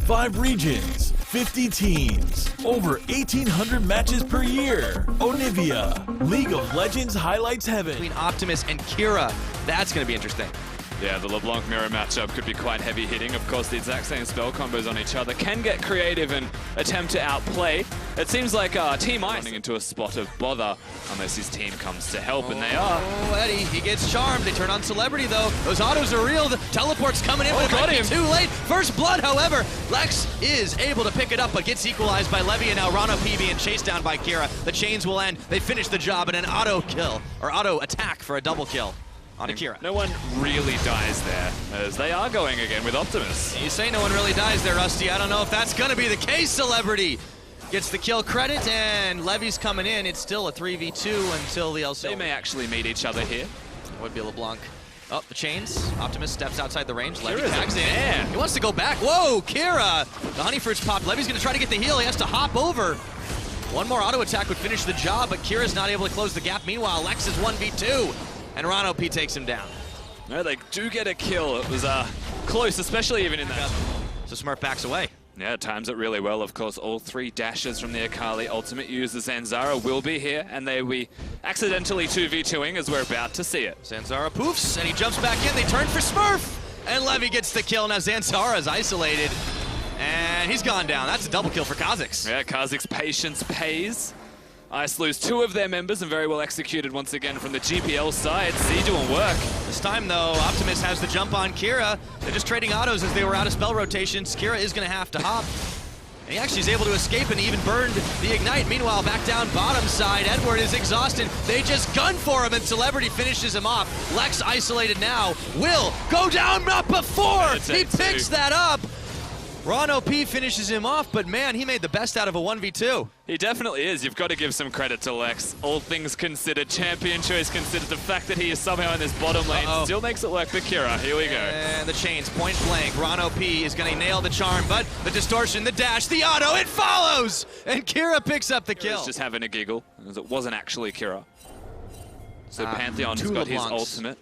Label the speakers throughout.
Speaker 1: 5 regions, 50 teams, over 1,800 matches per year. Onivia, League of Legends highlights heaven.
Speaker 2: Between Optimus and Kira, that's going to be interesting.
Speaker 3: Yeah, the LeBlanc mirror matchup could be quite heavy hitting. Of course, the exact same spell combos on each other can get creative and attempt to outplay. It seems like Team Ice running into a spot of bother unless his team comes to help, and they are.
Speaker 2: Oh, Eddie, he gets charmed. They turn on Celebrity, though. Those autos are real. The teleport's coming in, but it might be too late. First blood, however, Lex is able to pick it up, but gets equalized by Levy, and now Rano P being chased down by Kira. The chains will end. They finish the job, and an auto kill, or auto attack for a double kill on Akira.
Speaker 3: No one really dies there, as they are going again with Optimus.
Speaker 2: You say no one really dies there, Rusty. I don't know if that's going to be the case. Celebrity gets the kill credit, and Levy's coming in. It's still a 3v2 until the LCL.
Speaker 3: They may actually meet each other here.
Speaker 2: Would be LeBlanc. Oh, the chains. Optimus steps outside the range. Levy
Speaker 3: Kira's
Speaker 2: tags in.
Speaker 3: man.
Speaker 2: He wants to go back. Whoa, Kira! The honey fruits popped. Levy's going to try to get the heal. He has to hop over. One more auto attack would finish the job, but Kira's not able to close the gap. Meanwhile, Lex is 1v2. And Rano P takes him down.
Speaker 3: No, they do get a kill. It was close, especially even in that.
Speaker 2: So Smurf backs away.
Speaker 3: Yeah, times it really well. Of course, all 3 dashes from the Akali ultimate user Zanzara will be here, and they will be accidentally 2v2ing as we're about to see it.
Speaker 2: Zanzara poofs, and he jumps back in. They turn for Smurf, and Levy gets the kill. Now Zanzara's isolated, and he's gone down. That's a double kill for Kha'Zix.
Speaker 3: Yeah, Kha'Zix patience pays. Ice lose 2 of their members, and very well executed once again from the GPL side. C doing work.
Speaker 2: This time, though, Optimus has the jump on Kira. They're just trading autos as they were out of spell rotations. Kira is going to have to hop. And he actually is able to escape and even burned the Ignite. Meanwhile, back down bottom side, Edward is exhausted. They just gun for him, and Celebrity finishes him off. Lex isolated now. Will go down, not before! He picks that up. Rano P finishes him off, but man, he made the best out of a 1v2.
Speaker 3: He definitely is. You've got to give some credit to Lex. All things considered, champion choice considered, the fact that he is somehow in this bottom lane still makes it work for Kira. Here we go.
Speaker 2: And the chains, point blank. Rano P is going to nail the charm, but the distortion, the dash, the auto, it follows! And Kira picks up the kill.
Speaker 3: He's just having a giggle, as it wasn't actually Kira. So Pantheon has got his ultimate.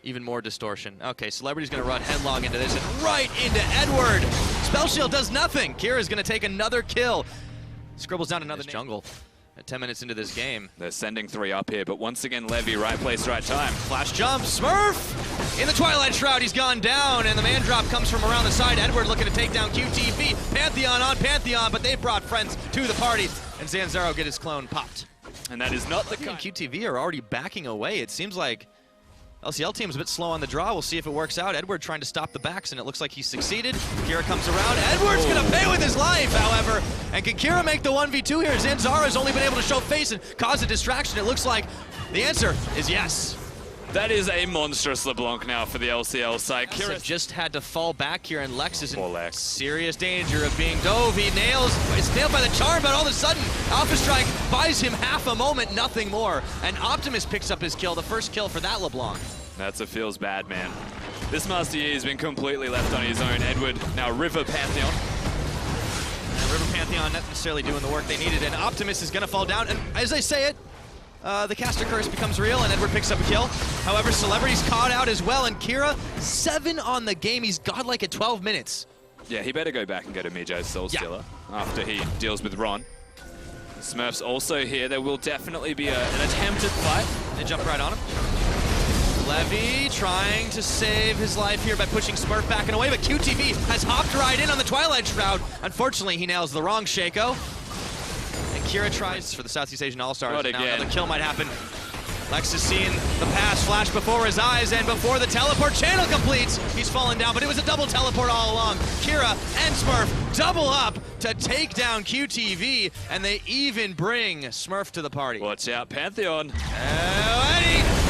Speaker 2: Even more distortion. Okay, Celebrity's gonna run headlong into this and right into Edward. Spell Shield does nothing. Kira's gonna take another kill. Scribbles down another jungle. At 10 minutes into this game.
Speaker 3: They're sending 3 up here, but once again, Levy, right place, right time.
Speaker 2: Flash jump, Smurf! In the Twilight Shroud, he's gone down, and the man drop comes from around the side. Edward looking to take down QTV. Pantheon on Pantheon, but they brought friends to the party, and Zanzaro get his clone popped.
Speaker 3: And that is not the kind.
Speaker 2: QTV are already backing away. It seems like LCL team's a bit slow on the draw. We'll see if it works out. Edward trying to stop the backs, and it looks like he's succeeded. Kira comes around. Edward's gonna pay with his life, however. And can Kira make the 1v2 here? Zanzara's only been able to show face and cause a distraction. It looks like the answer is yes.
Speaker 3: That is a monstrous LeBlanc now for the LCL side.
Speaker 2: Kira just had to fall back here, and Lex is in serious danger of being dove. He it's nailed by the charm, but all of a sudden, Alpha Strike buys him half a moment, nothing more. And Optimus picks up his kill, the first kill for that LeBlanc.
Speaker 3: That's a feels bad, man. This Master Yi has been completely left on his own. Edward, now River Pantheon.
Speaker 2: And River Pantheon not necessarily doing the work they needed, and Optimus is gonna fall down. And as I say it, the caster curse becomes real, and Edward picks up a kill. However, Celebrity's caught out as well, and Kira, 7 on the game. He's godlike at 12 minutes.
Speaker 3: Yeah, he better go back and go to Mijo's Soul Stealer after he deals with Ron. Smurf's also here. There will definitely be an attempted fight.
Speaker 2: They jump right on him. Levy trying to save his life here by pushing Smurf back and away, but QTV has hopped right in on the Twilight Shroud. Unfortunately, he nails the wrong Shaco. And Kira tries for the Southeast Asian All-Stars. Now another kill might happen. Lex is seeing the pass flash before his eyes, and before the teleport channel completes, he's fallen down, but it was a double teleport all along. Kira and Smurf double up to take down QTV, and they even bring Smurf to the party.
Speaker 3: Watch out, Pantheon.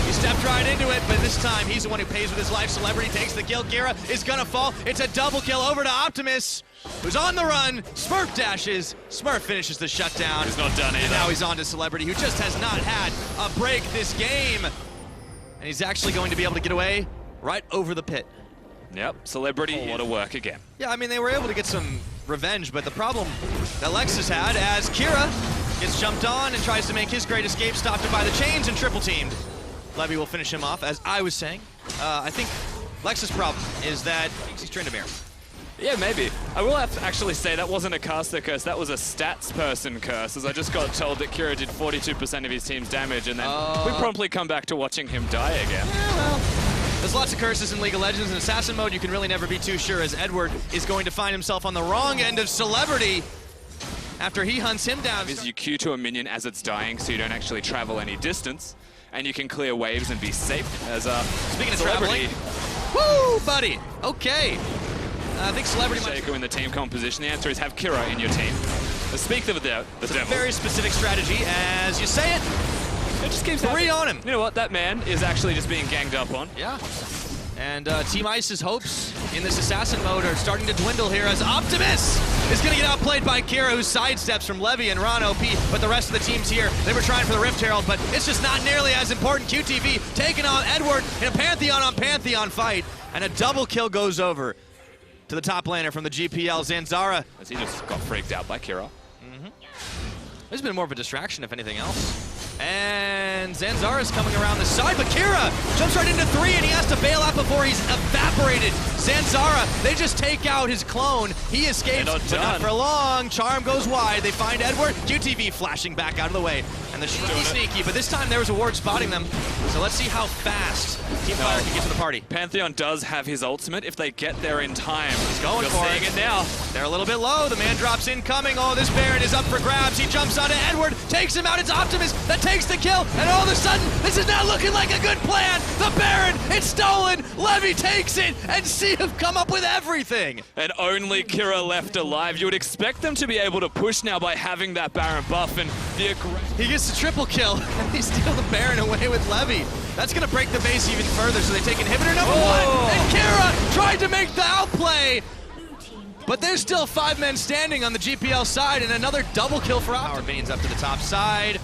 Speaker 2: He stepped right into it, but this time he's the one who pays with his life. Celebrity takes the kill. Kira is gonna fall. It's a double kill over to Optimus, who's on the run. Smurf dashes. Smurf finishes the shutdown.
Speaker 3: He's not done either.
Speaker 2: And now he's on to Celebrity, who just has not had a break this game. And he's actually going to be able to get away right over the pit.
Speaker 3: Yep, Celebrity, a lot of work again.
Speaker 2: Yeah, I mean, they were able to get some revenge, but the problem that Lex has had as Kira gets jumped on and tries to make his great escape, stopped it by the chains and triple teamed. Levy will finish him off, as I was saying. I think Lex's problem is that he's Tryndamere.
Speaker 3: Yeah, maybe. I will have to actually say that wasn't a caster curse, that was a stats person curse, as I just got told that Kira did 42% of his team's damage, and then we promptly come back to watching him die again.
Speaker 2: Yeah, well, there's lots of curses in League of Legends. In Assassin mode, you can really never be too sure, as Edward is going to find himself on the wrong end of Celebrity after he hunts him down.
Speaker 3: Is you Q to a minion as it's dying, so you don't actually travel any distance, and you can clear waves and be safe as
Speaker 2: Speaking of traveling, woo, buddy. Okay. I think Celebrity might...
Speaker 3: Shaco in the team composition. The answer is have Kira in your team. But speak of the devil.
Speaker 2: It's a very specific strategy, as you say it.
Speaker 3: It just keeps
Speaker 2: 3 on him.
Speaker 3: You know what? That man is actually just being ganged up on.
Speaker 2: Yeah. And Team Ice's hopes in this Assassin mode are starting to dwindle here, as Optimus is going to get outplayed by Kira, who sidesteps from Levy and Ron OP, but the rest of the teams here, they were trying for the Rift Herald, but it's just not nearly as important. QTV taking on Edward in a Pantheon on Pantheon fight, and a double kill goes over to the top laner from the GPL, Zanzara.
Speaker 3: As he just got freaked out by Kira.
Speaker 2: This has been more of a distraction, if anything else. And Zanzara's coming around the side, but Kira jumps right into 3, and he has to bail out before he's evaporated. Zanzara, they just take out his clone. He escapes, but not for long. Charm goes wide. They find Edward. QTV flashing back out of the way. And the sneaky, but this time there was a ward spotting them. So let's see how fast Team Fire can get to the party.
Speaker 3: Pantheon does have his ultimate if they get there in time.
Speaker 2: He's going for it.
Speaker 3: Now.
Speaker 2: They're a little bit low. The man drops incoming. Oh, this Baron is up for grabs. He jumps onto Edward, takes him out. It's Optimus that takes the kill. And all of a sudden, this is not looking like a good plan. The Baron, it's stolen. Levy takes it, and Sea have come up with everything.
Speaker 3: And only Kira left alive. You would expect them to be able to push now by having that Baron buff, and the
Speaker 2: he gets the triple kill, and they steal the Baron away with Levy. That's gonna break the base even further, so they take inhibitor number 1, and Kira tried to make the outplay, but there's still 5 men standing on the GPL side, and another double kill for Power Bane's up to the top side,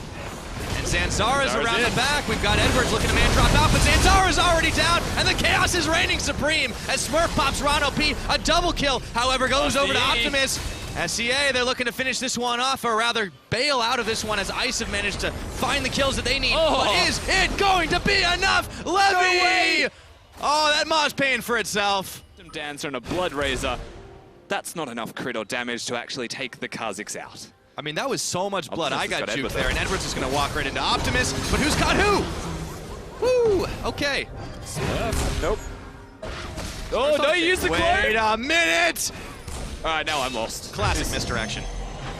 Speaker 2: and Zanzara's around the back. We've got Edwards looking to man drop out, but Zanzara's already down, and the chaos is reigning supreme as Smurf pops Ron OP. A double kill, however, goes over to Optimus. SCA, they're looking to finish this one off, or rather bail out of this one, as Ice have managed to find the kills that they need. But is it going to be enough? Levy! Oh, that Maw's paying for itself.
Speaker 3: Dancer and a Blood Razor. That's not enough crit or damage to actually take the Kha'Zix out.
Speaker 2: I mean, that was so much blood. I got juked there, and Edwards is going to walk right into Optimus, but who's got who? Woo! Okay.
Speaker 3: Nope. Oh, no, you used the clone!
Speaker 2: Wait a minute!
Speaker 3: All right, now I'm lost.
Speaker 2: Classic misdirection.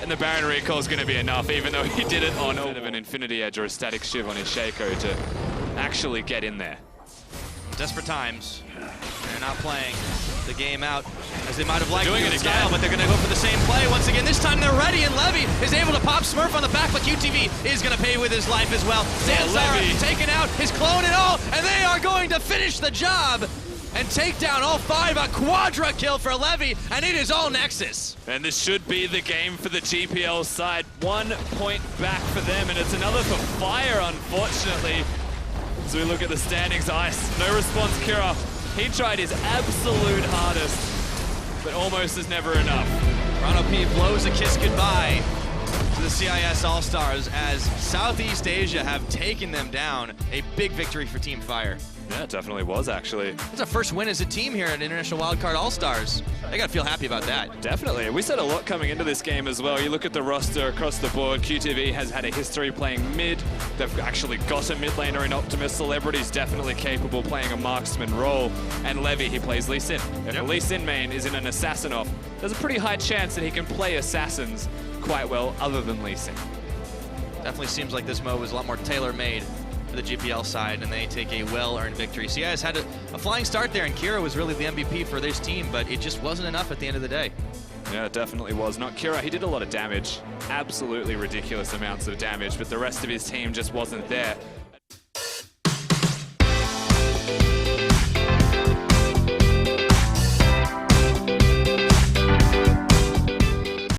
Speaker 3: And the Baron recall is going to be enough, even though he did it on an Infinity Edge or a Static Shiv on his Shaco to actually get in there.
Speaker 2: Desperate times. They're not playing the game out as they might have liked
Speaker 3: doing it
Speaker 2: style,
Speaker 3: again,
Speaker 2: but they're going to go for the same play once again. This time they're ready, and Levy is able to pop Smurf on the back, but QTV is going to pay with his life as well. Zanzara taking out his clone and all, and they are going to finish the job and take down all 5. A quadra kill for Levy, and it is all Nexus.
Speaker 3: And this should be the game for the GPL side. 1 point back for them, and it's another for Fire, unfortunately. As we look at the standings, Ice, no response, Kira. He tried his absolute hardest, but almost is never enough.
Speaker 2: Ron P blows a kiss goodbye to the CIS All-Stars as Southeast Asia have taken them down. A big victory for Team Fire.
Speaker 3: Yeah, it definitely was, actually.
Speaker 2: It's our first win as a team here at International Wildcard All-Stars. They gotta feel happy about that.
Speaker 3: Definitely. We said a lot coming into this game as well. You look at the roster across the board, QTV has had a history playing mid. They've actually got a mid laner in Optimus. Celebrity's definitely capable playing a marksman role. And Levy, he plays Lee Sin. If a Lee Sin main is in an assassin off, there's a pretty high chance that he can play assassins quite well other than Lee Sin.
Speaker 2: Definitely seems like this mode was a lot more tailor-made for the GPL side, and they take a well-earned victory. CIS had a flying start there, and Kira was really the MVP for this team, but it just wasn't enough at the end of the day.
Speaker 3: Yeah, it definitely was. Not Kira, he did a lot of damage. Absolutely ridiculous amounts of damage, but the rest of his team just wasn't there.